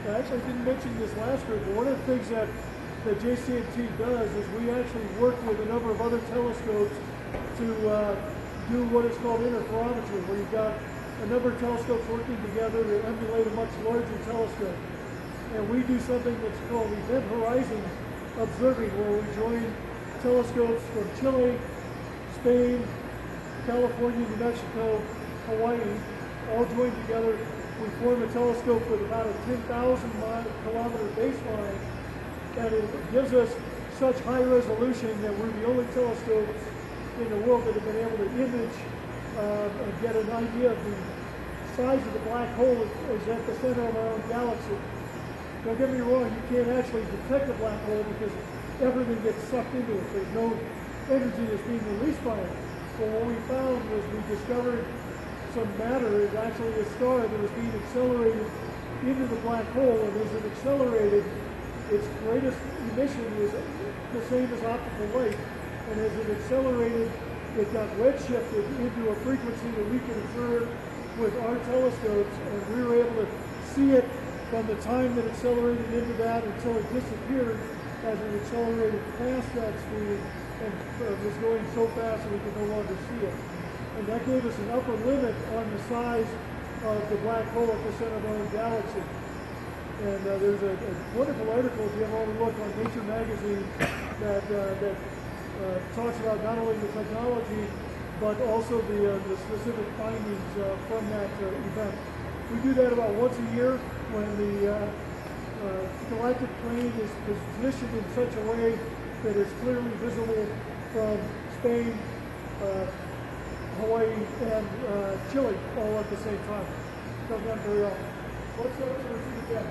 I actually didn't mention this last group, but one of the things that JCMT does is we actually work with a number of other telescopes to do what is called interferometry, where you've got a number of telescopes working together to emulate a much larger telescope. And we do something that's called event horizon observing, where we join telescopes from Chile, Spain, California, New Mexico, Hawaii, all joined together. We form a telescope with about a 10,000 kilometer baseline, and it gives us such high resolution that we're the only telescopes in the world that have been able to image and get an idea of the size of the black hole is at the center of our own galaxy. Don't get me wrong, you can't actually detect a black hole because everything gets sucked into it. There's no energy that's being released by it. But what we found was we discovered some matter is actually a star that was being accelerated into the black hole, and as it accelerated, its greatest emission was the same as optical light, and as it accelerated, it got redshifted into a frequency that we can observe with our telescopes, and we were able to see it from the time that accelerated into that until it disappeared as it accelerated past that speed and was going so fast that we could no longer see it. And that gave us an upper limit on the size of the black hole at the center of our own galaxy. And there's a wonderful article, if you ever want to look, on Nature magazine that talks about not only the technology, but also the specific findings from that event. We do that about once a year when the galactic plane is positioned in such a way that it's clearly visible from Spain, Hawaii, and Chile all at the same time. Comes down very often. Let's go to the feedback.